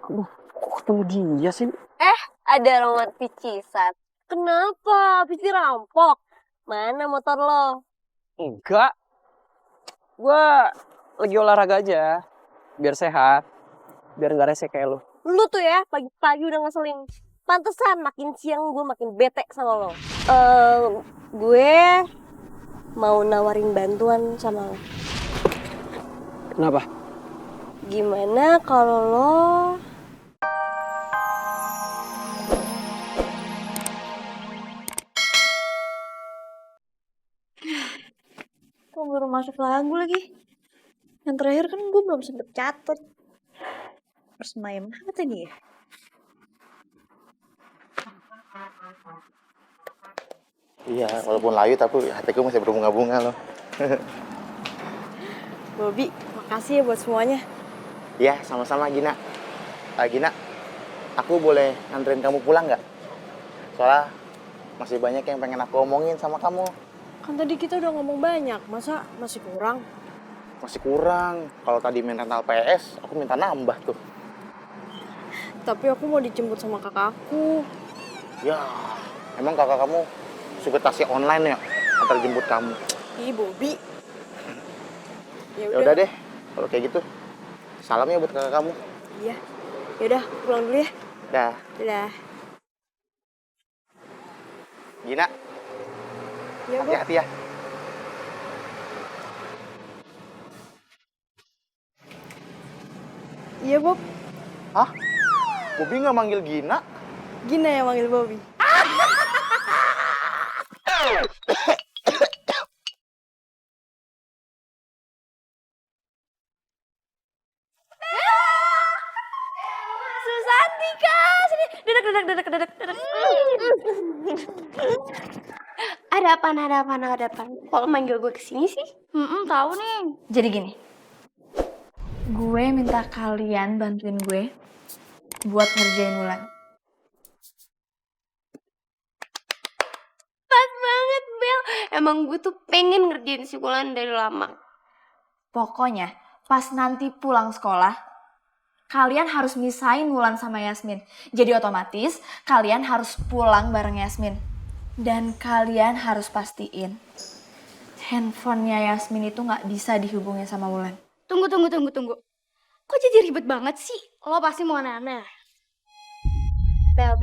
Aduh, kok ketemu dia sih? Ada Roman Picisan. Kenapa? Habis dirampok. Mana motor lo? Enggak, gua lagi olahraga aja. Biar sehat, biar nggak rese kayak lu. Lu tuh ya, pagi-pagi udah ngeselin. Pantesan makin siang gue makin bete sama lo. Gue mau nawarin bantuan sama lo. Kenapa? Gimana kalau lo kok baru masuk lagu lagi? Yang terakhir kan gue belum sempet catet. Harus main apa tadi ya? Iya, walaupun layu tapi hatiku masih berbunga-bunga loh. Bobby, makasih ya buat semuanya. Iya, sama-sama Gina. Gina, aku boleh nganterin kamu pulang nggak? Soalnya masih banyak yang pengen aku omongin sama kamu. Kan tadi kita udah ngomong banyak, masa masih kurang? Masih kurang. Kalau tadi main rental PS, aku minta nambah tuh. Tapi aku mau dijemput sama kakakku. Ya, emang kakak kamu suka taksi online ya? Antar jemput kamu. Ih, Bobby. Ya Ya udah deh, kalau kayak gitu. Salam ya buat kakak kamu. Iya. Yaudah, pulang dulu ya. Dah, Dadah. Gina, Iya, Bob. hati-hati ya. Iya, Bob. Hah? Bobi nggak manggil Gina? Gina yang manggil Bobby. Susanti, Kak. Sini. Dedek. Ada apaan? Kok lo manggil gue kesini sih? Tahu nih. Jadi gini, gue minta kalian bantuin gue buat ngerjain Wulan. Pas banget, Bel. Emang gue tuh pengen ngerjain si Wulan dari lama. Pokoknya pas nanti pulang sekolah, kalian harus misahin Wulan sama Yasmin. Jadi otomatis kalian harus pulang bareng Yasmin. Dan kalian harus pastiin handphonenya Yasmin itu nggak bisa dihubungin sama Wulan. Tunggu. Kok jadi ribet banget sih? Lo pasti mau aneh-aneh. Bel.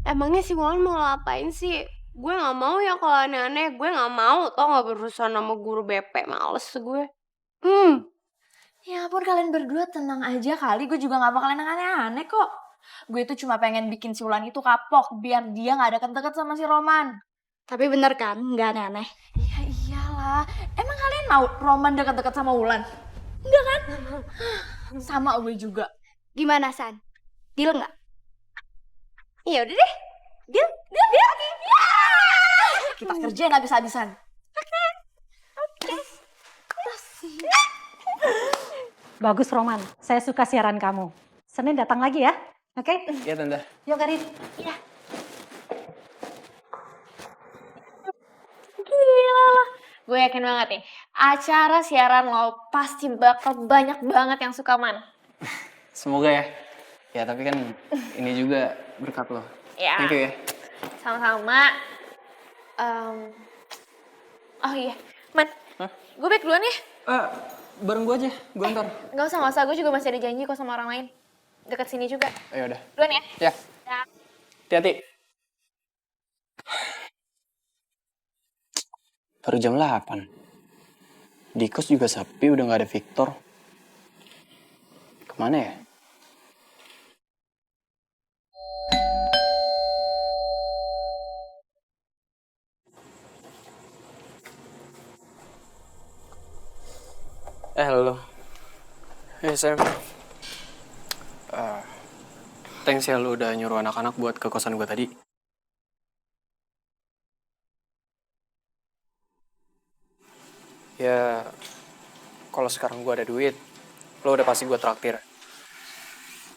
Emangnya si Wulan mau ngapain sih? Gue gak mau ya kalau aneh-aneh. Gue gak mau tau gak berurusan sama guru BP. Males gue. Ya ampun, kalian berdua tenang aja kali, gue juga gak bakalan yang aneh-aneh kok. Gue itu cuma pengen bikin si Wulan itu kapok, biar dia gak deket-deket sama si Roman. Tapi bener kan? Gak aneh-aneh. Ya iyalah, emang kalian mau Roman deket-deket sama Wulan? Enggak kan? Sama gue juga. Gimana, San? Deal gak? Ya udah deh. Deal. Kita kerjain habis-habisan. Bagus Roman, saya suka siaran kamu. Senin datang lagi ya, oke? Iya tante. Yuk Karin. Gila lah. Gue yakin banget nih, acara siaran lo pasti bakal banyak banget yang suka, Man. Semoga ya. Ya tapi kan ini juga berkat lo. Ya. Thank you ya. Sama-sama. Oh iya, Man. Hah? Gue back duluan ya. Bareng gue aja, gue ntar. Gak usah. Gue juga masih ada janji kok sama orang lain. Dekat sini juga. Ayo udah. Duluan ya. Ya, Ya. hati-hati. Baru jam 8. Di kos juga sepi, udah gak ada Victor. Kemana ya? Halo. Sam. Thanks ya lu udah nyuruh anak-anak buat ke kosan gue tadi. Ya, kalau sekarang gue ada duit, lo udah pasti gue traktir.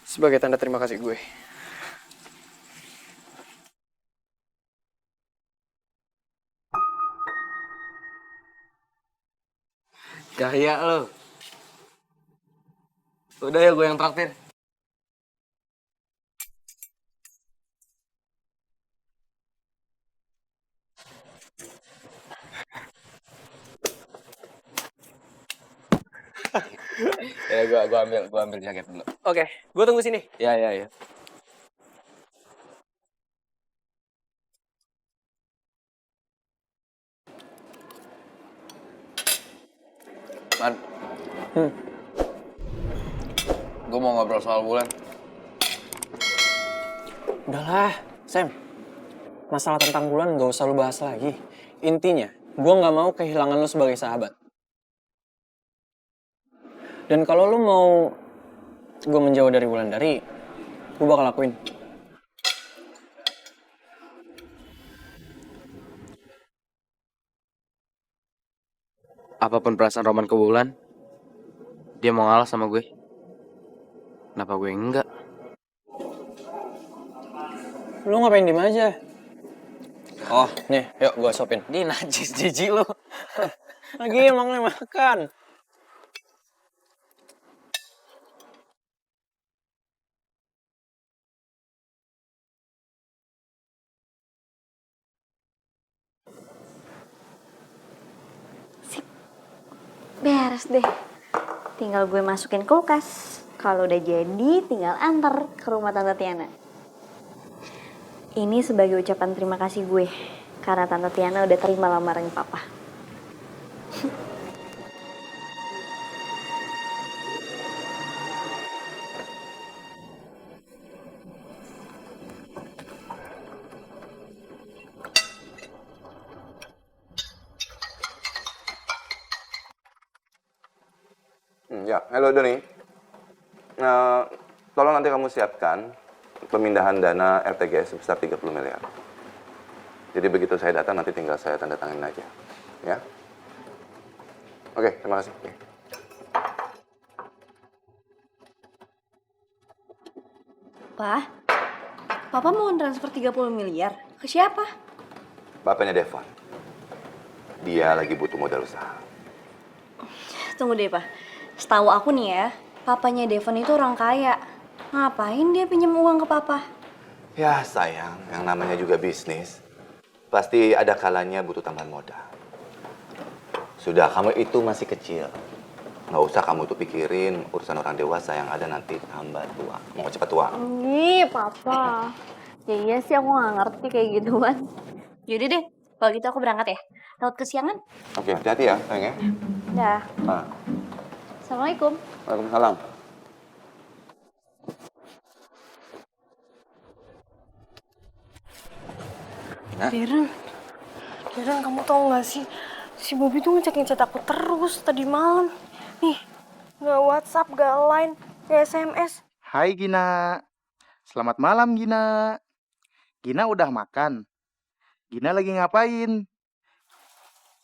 Sebagai tanda terima kasih gue. Gaya lo. Udah ya gue yang traktir. Ya gua ambil jaket dulu. Oke, gue tunggu sini. Ya. Man. Gue mau ngobrol soal Wulan. Udahlah, Sam. Masalah tentang Wulan gak usah lu bahas lagi. Intinya, gue gak mau kehilangan lu sebagai sahabat. Dan kalau lu mau gue menjauh dari Wulandari, gue bakal lakuin. Apapun perasaan Roman ke Wulan, dia mau ngalah sama gue. Kenapa gue enggak? Lu ngapain diem aja? Oh, nih, yuk gue sopin. Di najis jijik lu. Lagi emang makan. Beres deh. Tinggal gue masukin kulkas. Kalau udah jadi, tinggal antar ke rumah Tante Tiana. Ini sebagai ucapan terima kasih gue. Karena Tante Tiana udah terima lamaran Papa. Ya, halo Doni. Tolong nanti kamu siapkan pemindahan dana RTGS sebesar 30 miliar. Jadi begitu saya datang nanti tinggal saya tanda tanganin aja. Ya. Oke, terima kasih. Pak, Papa mau transfer 30 miliar. Ke siapa? Bapaknya Devon. Dia lagi butuh modal usaha. Tunggu deh, Pak. Setahu aku nih ya, papanya Devon itu orang kaya. Ngapain dia pinjam uang ke Papa? Ya sayang, yang namanya juga bisnis. Pasti ada kalanya butuh tambahan modal. Sudah, kamu itu masih kecil. Nggak usah kamu tuh pikirin urusan orang dewasa yang ada nanti tambah tua. Mau cepat tua. Ih, Papa. Ya iya sih, aku nggak ngerti kayak gituan. Yaudah deh, kalau gitu aku berangkat ya. Takut kesiangan. Oke, hati-hati ya, sayang ya. Dah. Ah. Assalamualaikum. Waalaikumsalam. Darren, kamu tau gak sih, si Bobby tuh ngecek aku terus tadi malam. Nih, gak WhatsApp, gak Line, gak SMS. Hai Gina. Selamat malam Gina. Gina udah makan? Gina lagi ngapain?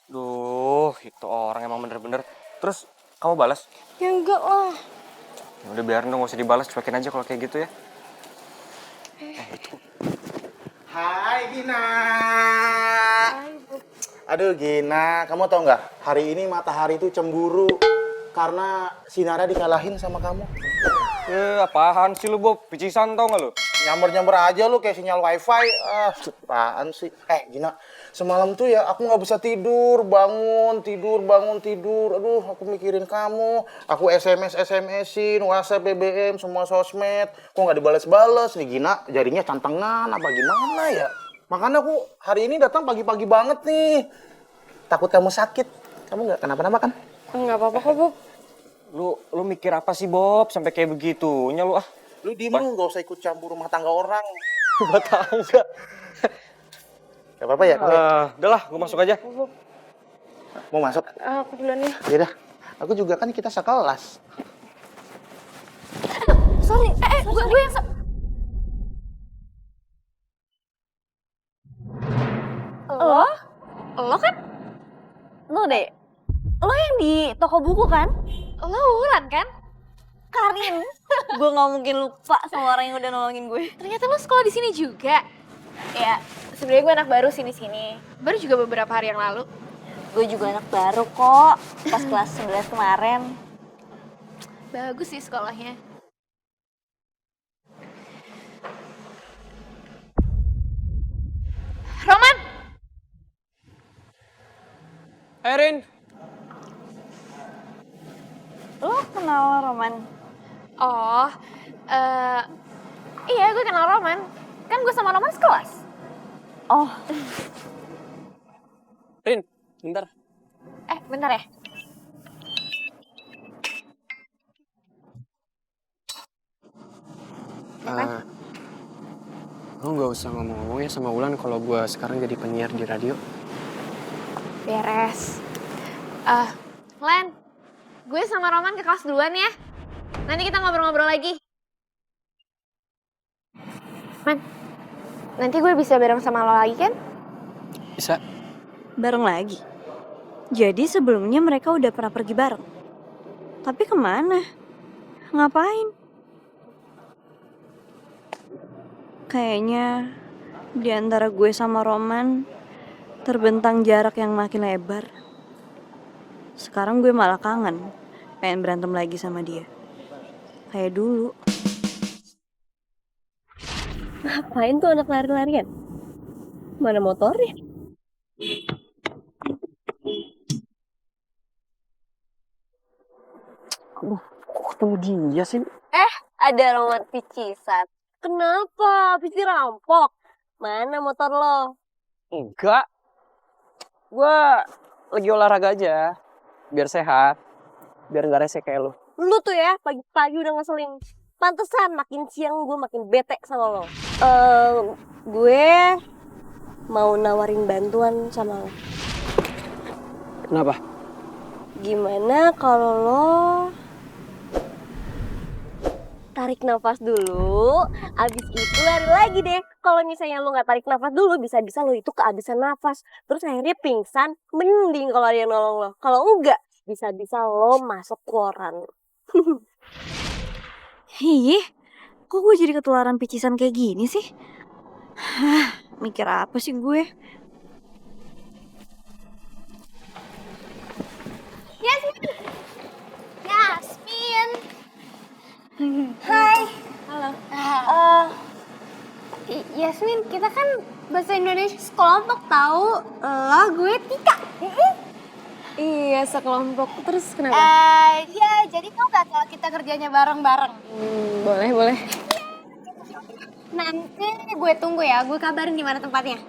Duh, itu orang emang bener-bener. Terus, kamu balas? Ya enggak lah. Ya udah biarin dong, gak usah dibalas. Cuekin aja kalau kayak gitu ya. Hai Gina. Aduh Gina, kamu tau nggak? Hari ini matahari itu cemburu karena sinarnya dikalahin sama kamu. Apaan sih lu, Bob? Picisan tau gak lu? Nyamber-nyamber aja lu kayak sinyal wifi. Apaan sih? Gina, semalam tuh ya aku nggak bisa tidur, bangun tidur. Aduh, aku mikirin kamu. Aku SMS-in, WhatsApp, BBM, semua sosmed. Kok nggak dibales-bales nih Gina? Jadinya cantengan apa gimana ya? Makanya aku hari ini datang pagi-pagi banget nih. Takut kamu sakit. Kamu nggak kenapa-napa kan? Enggak apa-apa kok, Bob. Lu mikir apa sih, Bob? Sampai kayak begitunya lu ah. Lu diem lu, nggak usah ikut campur rumah tangga orang. Rumah tangga. Gak apa-apa ya? Udah lah, gue masuk aja. Mau masuk? Aku duluan ya. Yaudah, aku juga kan kita sekelas. Sorry, gue yang... Lo kan? Lo deh. Lo yang di toko buku kan? Lo Wulan kan? Karin. Gue gak mungkin lupa sama orang yang udah nolongin gue. Ternyata lo sekolah di sini juga. Ya, sebenarnya gue anak baru sini. Baru juga beberapa hari yang lalu. Gue juga anak baru kok. Pas kelas 11 kemarin. Bagus sih sekolahnya. Roman! Erin, kenal Roman. Oh, eh iya gue kenal Roman. Kan gue sama Roman sekelas. Oh, Rin, bentar. Bentar ya. Lo nggak usah ngomong-ngomong ya sama Wulan kalau gue sekarang jadi penyiar di radio. Beres. Len, gue sama Roman ke kelas duluan ya. Nanti kita ngobrol-ngobrol lagi. Man, nanti gue bisa bareng sama lo lagi kan? Bisa? Bareng lagi? Jadi sebelumnya mereka udah pernah pergi bareng? Tapi kemana? Ngapain? Kayaknya di antara gue sama Roman terbentang jarak yang makin lebar. Sekarang gue malah kangen, pengen berantem lagi sama dia. Kayak dulu. Ngapain tuh anak lari-larian? Mana motornya? Aduh, kok ketemu dia sih? Ada Roman picisan. Kenapa? Habis dirampok. Mana motor lo? Enggak. Gue lagi olahraga aja. Biar sehat. Biar nggak rese kayak lo. Lu tuh ya pagi-pagi udah ngeselin. Pantesan makin siang gue makin bete sama lo. Gue mau nawarin bantuan sama lo. Kenapa? Gimana kalau lo tarik nafas dulu, abis itu lari lagi deh. Kalau misalnya lo nggak tarik nafas dulu, bisa-bisa lo itu kehabisan nafas. Terus akhirnya pingsan, mending kalau ada yang nolong lo. Kalau enggak, bisa-bisa lo masuk koran. Ih, kok gue jadi ketularan picisan kayak gini sih? Hah, mikir apa sih gue? Yasmin. Hai. Halo. Yasmin, kita kan bahasa Indonesia sekelompok tahu. Lo, gue Tika. Iya, sekelompok. Terus kenapa? Ya, jadi kau gak kalau kita kerjanya bareng-bareng. Boleh. Nanti gue tunggu ya, gue kabarin di mana tempatnya.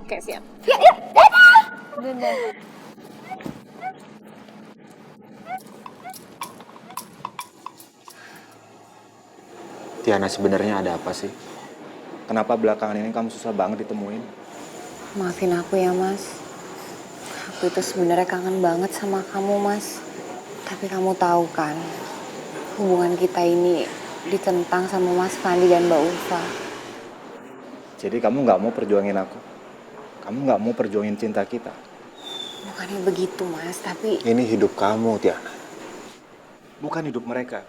Oke, siap. Yuk. Dadah. Tiana, sebenarnya ada apa sih? Kenapa belakangan ini kamu susah banget ditemuin? Maafin aku ya, Mas. Aku itu sebenarnya kangen banget sama kamu, Mas. Tapi kamu tahu kan, hubungan kita ini ditentang sama Mas Fandi dan Mbak Ulfa. Jadi kamu nggak mau perjuangin aku? Kamu nggak mau perjuangin cinta kita? Bukannya begitu, Mas, tapi... Ini hidup kamu, Tiana. Bukan hidup mereka.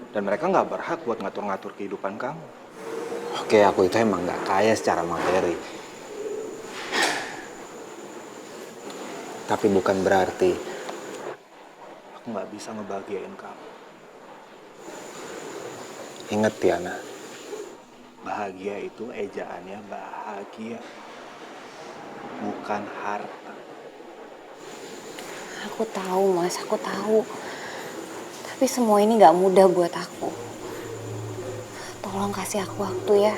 Dan mereka nggak berhak buat ngatur-ngatur kehidupan kamu. Oke, aku itu emang nggak kaya secara materi. Tapi bukan berarti aku nggak bisa ngebahagiain kamu. Ingat, Tiana. Bahagia itu ejaannya bahagia. Bukan harta. Aku tahu, Mas, aku tahu. Tapi semua ini gak mudah buat aku. Tolong kasih aku waktu ya.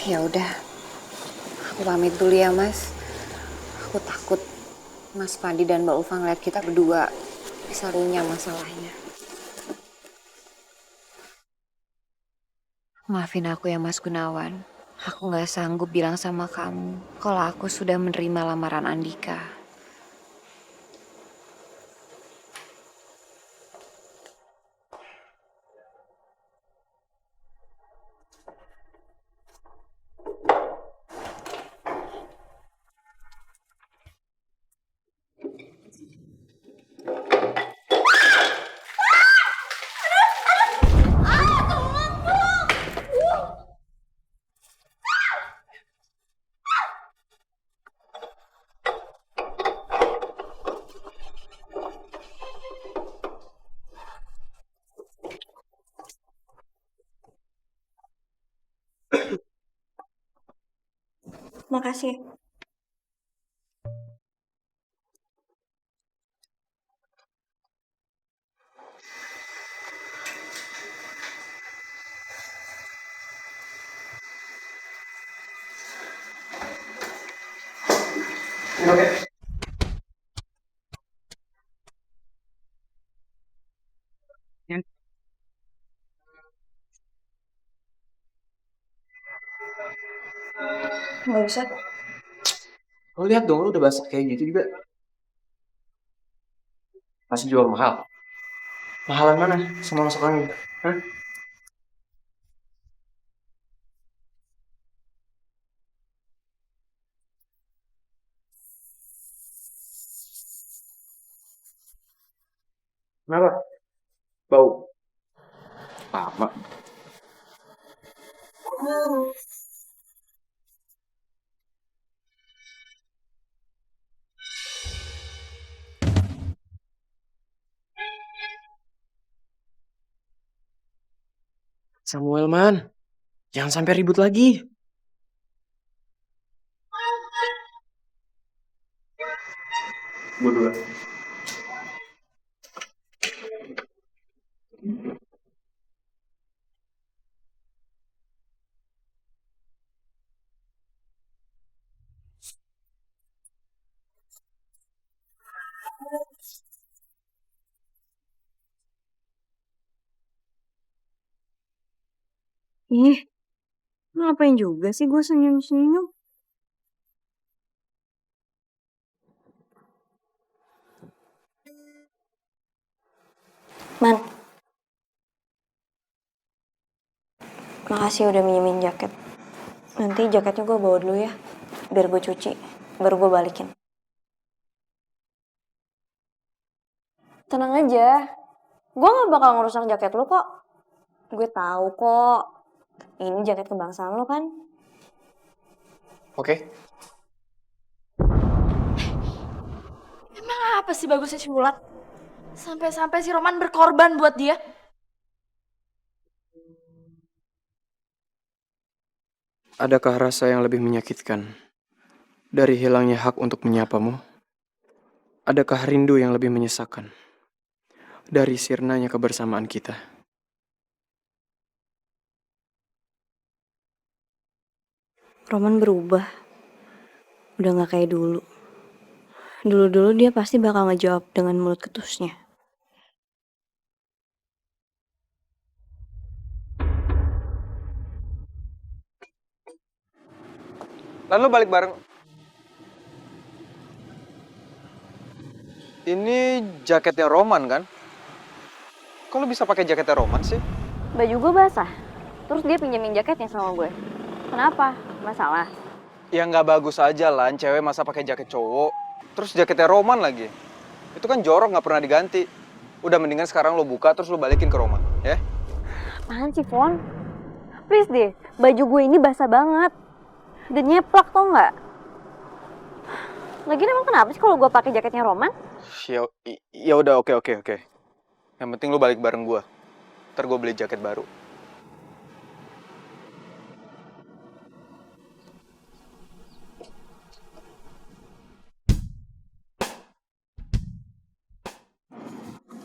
Ya udah, aku pamit dulu ya, Mas. Aku takut Mas Fandi dan Mbak Ulfa ngeliat kita berdua bisa runyam masalahnya. Maafin aku ya, Mas Gunawan. Aku gak sanggup bilang sama kamu kalau aku sudah menerima lamaran Andika. Makasih. Nggak bisa. Lo lihat dong, lo udah basah kayak gitu juga. Masih jual mahal. Mahalan mana? Sama masuk angin. Hah? Kenapa? Bau. Lama. Samuel, man. Jangan sampai ribut lagi. Gue dulu. Ih, ngapain juga sih gue senyum-senyum? Man, makasih udah minjemin jaket. Nanti jaketnya gue bawa dulu ya, biar gue cuci, baru gue balikin. Tenang aja, gue gak bakal ngerusak jaket lu kok. Gue tahu kok, ini jaket kebangsaan lo kan? Oke. Emang apa sih bagusnya si Mulan? Sampai-sampai si Roman berkorban buat dia. Adakah rasa yang lebih menyakitkan dari hilangnya hak untuk menyapamu? Adakah rindu yang lebih menyesakan dari sirnanya kebersamaan kita? Roman berubah, udah gak kayak dulu. Dulu-dulu dia pasti bakal ngejawab dengan mulut ketusnya. Lalu balik bareng. Ini jaketnya Roman kan? Kok lu bisa pakai jaketnya Roman sih? Baju gue basah, terus dia pinjemin jaketnya sama gue. Kenapa? Masalah? Ya nggak bagus aja lah, cewek masa pakai jaket cowok. Terus jaketnya Roman lagi. Itu kan jorok nggak pernah diganti. Udah mendingan sekarang lo buka terus lo balikin ke Roman, ya? Apaan sih, Fon? Please deh, baju gue ini basah banget. Dan nyeplak tau nggak? Lagian emang kenapa sih kalau gue pakai jaketnya Roman? Ya udah oke. Yang penting lo balik bareng gue. Ntar gue beli jaket baru.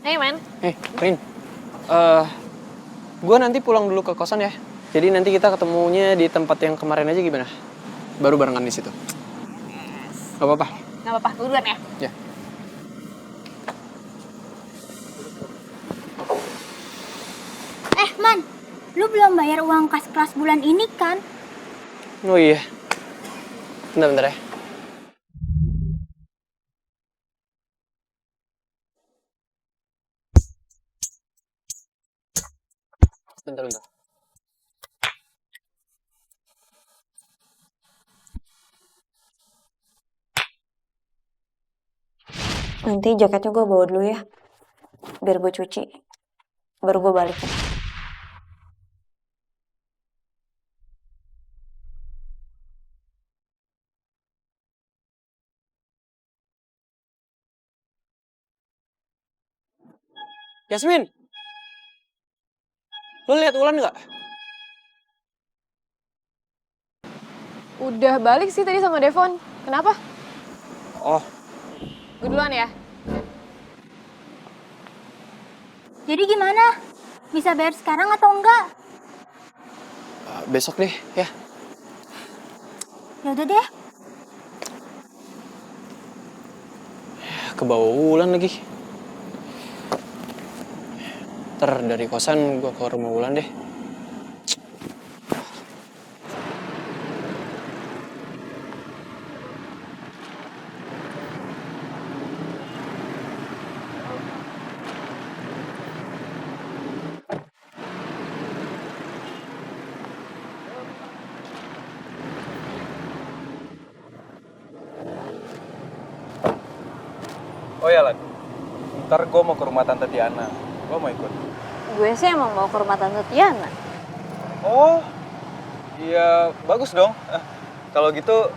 Hey man. Rin. Gue nanti pulang dulu ke kosan ya. Jadi nanti kita ketemunya di tempat yang kemarin aja gimana? Baru barengan di situ. Gak apa-apa. Gak apa-apa, duluan ya. Ya. Man, lu belum bayar uang kas kelas bulan ini kan? Oh iya. Bentar ya. Bentar. Nanti jaketnya gue bawa dulu ya, biar gue cuci, baru gue balikin. Yasmin! Lo lihat Wulan nggak? Udah balik sih tadi sama Devon. Kenapa? Oh, Gue duluan ya. Jadi gimana? Bisa bayar sekarang atau enggak? besok deh ya. Ya udah deh. ke bawah Wulan lagi. Ntar dari kosan gue ke rumah Wulan deh. Oh ya Lan, ntar gue mau ke rumah Tante Tiana. Gue mau ikut. Gue sih emang mau ke rumah Tante Tiana. Oh, iya bagus dong. Kalau gitu,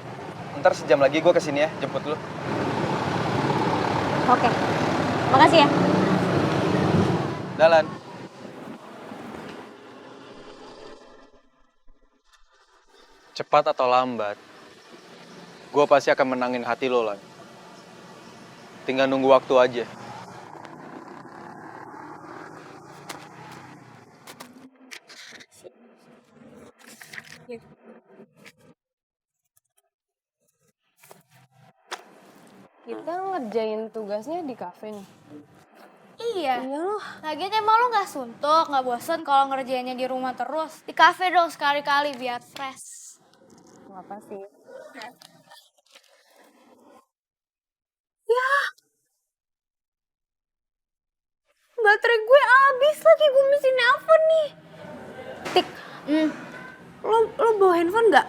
ntar sejam lagi gue kesini ya, jemput lu. Oke, makasih ya. Dalan. Cepat atau lambat, gue pasti akan menangin hati lo, Lan. Tinggal nunggu waktu aja. Kita ngerjain tugasnya di kafe nih. Iya. Lagian emang lu gak suntuk, gak bosen kalau ngerjainnya di rumah terus. Di kafe dong sekali-kali biar fresh. Apa sih? Baterai gue habis lagi, gue mesti nelfon nih. Tik, lo bawa handphone nggak?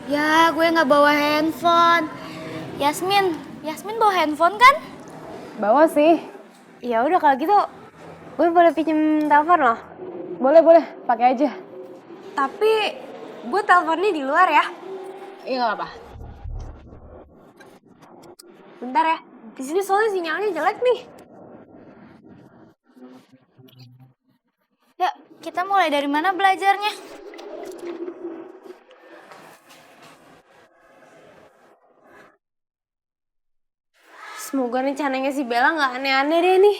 Ya, gue gak bawa handphone. Yasmin bawa handphone kan? Bawa sih. Ya udah kalau gitu, gue boleh pinjem telepon lo? Boleh, pakai aja. Tapi gue teleponnya di luar ya. Iya nggak apa. Bentar ya, di sini soalnya sinyalnya jelek nih. Yuk, kita mulai dari mana belajarnya? Semoga rencananya si Bella nggak aneh-aneh deh nih.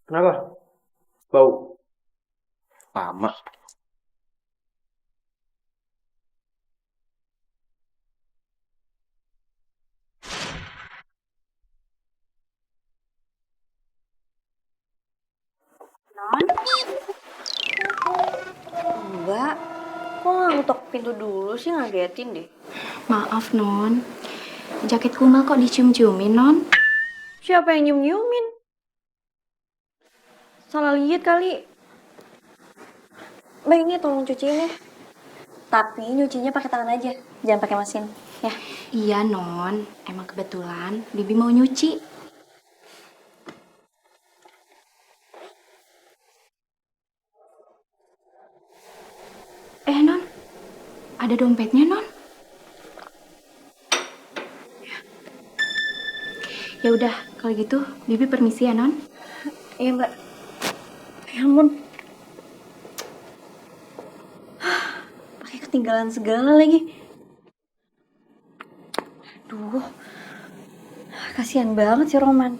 Kenapa? Bau? Lama. Mbak, kok nggak ngetok pintu dulu sih, ngagetin deh. Maaf Non, jaket Kumal kok dicium-ciumin Non? Siapa yang nyium-nyiumin? Salah lihat kali. Mbak, ini tolong cuciin ya. Tapi nyucinya pakai tangan aja, jangan pakai mesin, ya. Iya Non, emang kebetulan Bibi mau nyuci. Non, ada dompetnya Non. Ya udah, kalau gitu Bibi permisi ya Non. Iya Mbak. Ya ampun. Pakai ketinggalan segala lagi. Duh, kasihan banget si Roman.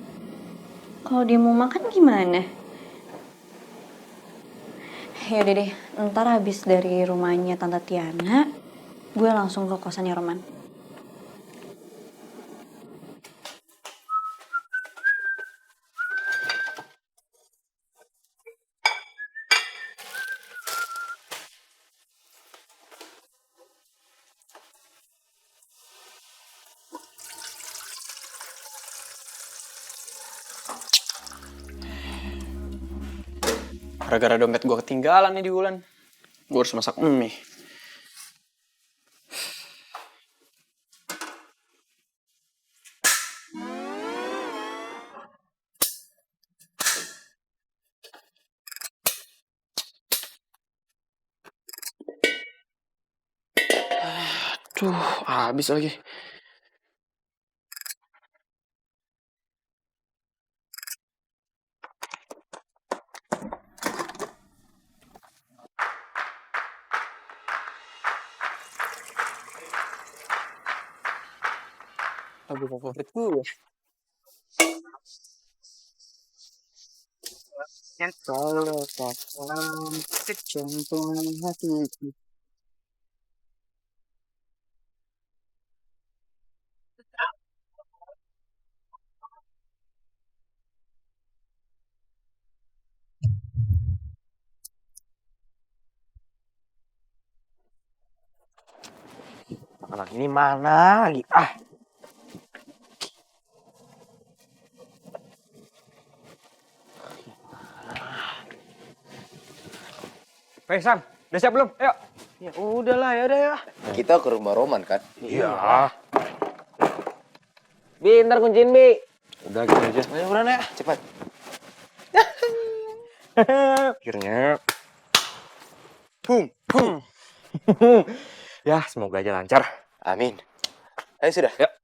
Kalau dia mau makan gimana? Yaudah deh, ntar habis dari rumahnya Tante Tiana, gue langsung ke kosannya Roman. Gara-gara dompet gue ketinggalan nih di Wulan. Gue harus masak mie. Tuh, habis lagi. Lagu favorit gue. Kalau katakan kecemplungan hatiku. Anak ini mana lagi? Ah, Hei Sam, udah siap belum? Ayo. ya udahlah, ya udah ya. Kita ke rumah Roman kan? Iya. Bi, ntar kunciin Bi. Udah gitu aja. Ayo buruan ya, cepat. Akhirnya. Ya, semoga aja lancar. Amin. Ayo sudah. Yuk.